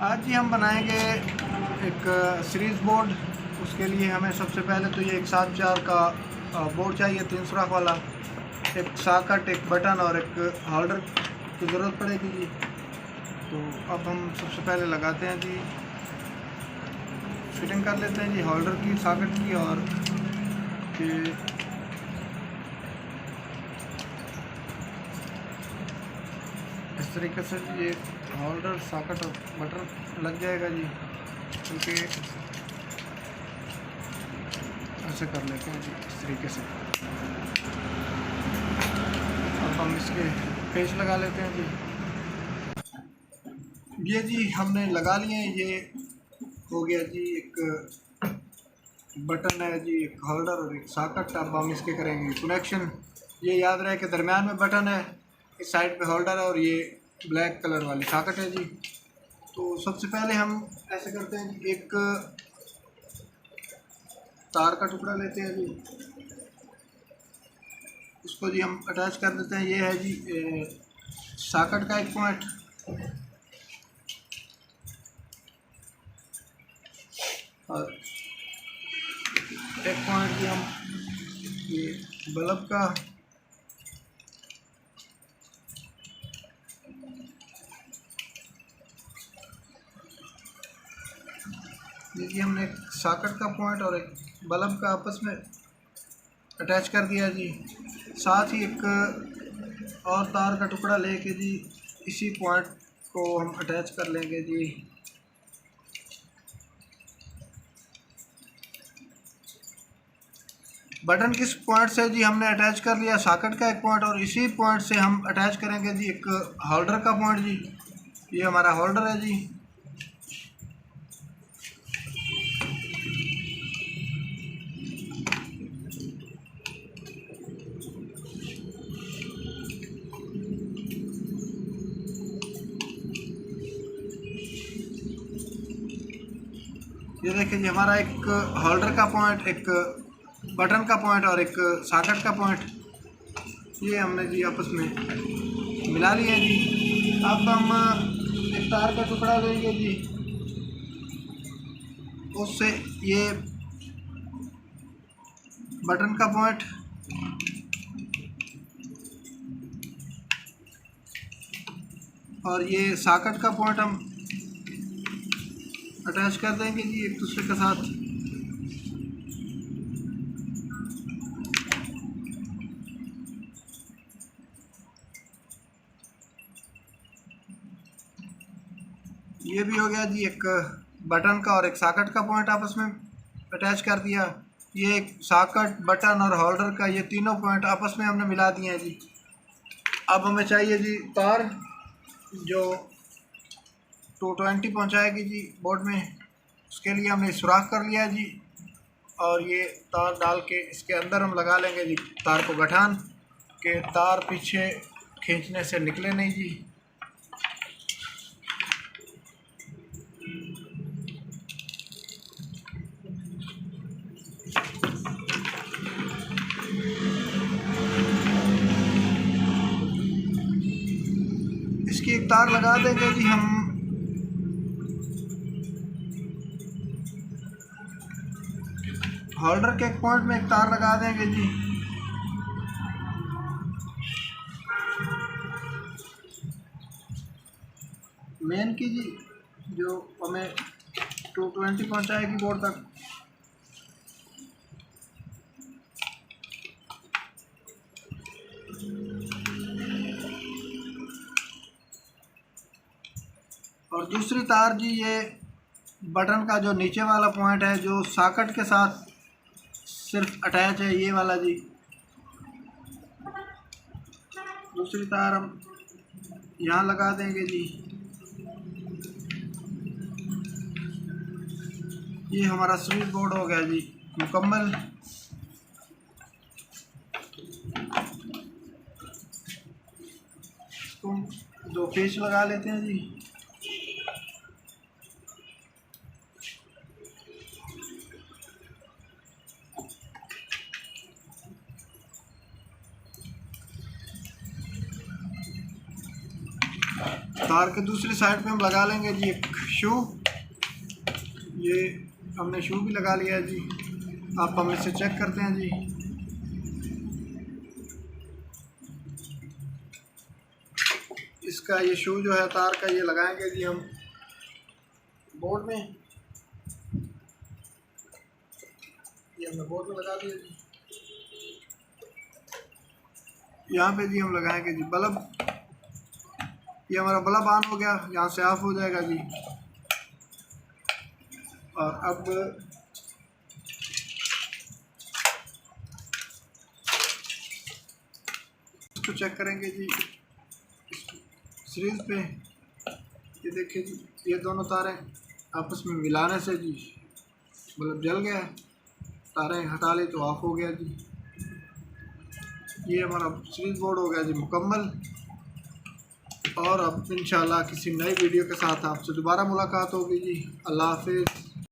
आज ही हम बनाएंगे एक सीरीज़ बोर्ड। उसके लिए हमें सबसे पहले तो ये एक 7/4 का बोर्ड चाहिए, 3 सुराख वाला, एक सॉकेट, एक बटन और एक होल्डर की ज़रूरत पड़ेगी जी। तो अब हम सबसे पहले लगाते हैं जी, फिटिंग कर लेते हैं जी होल्डर की, सॉकेट की और ये इस तरीके से ये होल्डर, सॉकेट और बटन लग जाएगा जी। क्योंकि ऐसे कर लेते हैं जी इस तरीके से। अब हम इसके पेच लगा लेते हैं जी। ये जी हमने लगा लिए, ये हो गया जी। एक बटन है जी, एक होल्डर और एक सॉकेट। अब हम इसके करेंगे कनेक्शन। ये याद रहे कि दरम्यान में बटन है, इस साइड पे होल्डर है और ये ब्लैक कलर वाली सॉकेट है जी। तो सबसे पहले हम ऐसे करते हैं जी, एक तार का टुकड़ा लेते हैं जी, उसको जी हम अटैच कर देते हैं। ये है जी सॉकेट का एक पॉइंट और एक पॉइंट जी हम ये बल्ब का। ये जी हमने एक सॉकेट का पॉइंट और एक बल्ब का आपस में अटैच कर दिया जी। साथ ही एक और तार का टुकड़ा लेके जी इसी पॉइंट को हम अटैच कर लेंगे जी। बटन किस पॉइंट से जी हमने अटैच कर लिया, सॉकेट का एक पॉइंट, और इसी पॉइंट से हम अटैच करेंगे जी एक होल्डर का पॉइंट जी। ये हमारा होल्डर है जी। ये देखिए जी हमारा एक होल्डर का पॉइंट, एक बटन का पॉइंट और एक सॉकेट का पॉइंट, ये हमने जी आपस में मिला लिया जी। अब हम एक तार का टुकड़ा लेंगे जी, उससे ये बटन का पॉइंट और ये सॉकेट का पॉइंट हम अटैच कर देंगे जी एक दूसरे के साथ। ये भी हो गया जी, एक बटन का और एक सॉकेट का पॉइंट आपस में अटैच कर दिया। ये एक सॉकेट, बटन और होल्डर का, ये तीनों पॉइंट आपस में हमने मिला दिए हैं जी। अब हमें चाहिए जी तार जो 220 पहुंचाएगी जी बोर्ड में। उसके लिए हमने सुराख कर लिया जी और ये तार डाल के इसके अंदर हम लगा लेंगे जी तार को गठान के, तार पीछे खींचने से निकले नहीं जी। इसकी एक तार लगा देंगे जी हम। होल्डर के एक पॉइंट में एक तार लगा देंगे जी। मेन की जी जो हमें 220 पहुंचाएगी बोर्ड तक। और दूसरी तार जी ये बटन का जो नीचे वाला पॉइंट है, जो सॉकेट के साथ सिर्फ अटैच है, ये वाला जी। दूसरी तार हम यहाँ लगा देंगे जी। ये हमारा स्विच बोर्ड हो गया जी मुकम्मल। इसको 2 पेच लगा लेते हैं जी। तार के दूसरी साइड पे हम लगा लेंगे जी एक शू। ये हमने शू भी लगा लिया है जी। आप हम इसे चेक करते हैं जी। इसका ये शू जो है तार का, ये लगाएंगे जी हम बोर्ड में। ये हमने बोर्ड में लगा दिया जी। यहाँ पे जी हम लगाएंगे जी बल्ब। ये हमारा बल्ब ऑन हो गया, यहाँ से ऑफ हो जाएगा जी। और अब इसको चेक करेंगे जी सीरीज पे। ये देखिए जी, ये दोनों तारें आपस में मिलाने से जी बल्ब जल गया है। तारें हटा ली तो ऑफ हो गया जी। ये हमारा सीरीज बोर्ड हो गया जी मुकम्मल। और अब इंशाल्लाह किसी नई वीडियो के साथ आपसे दोबारा मुलाकात होगी जी। अल्लाह हाफिज़।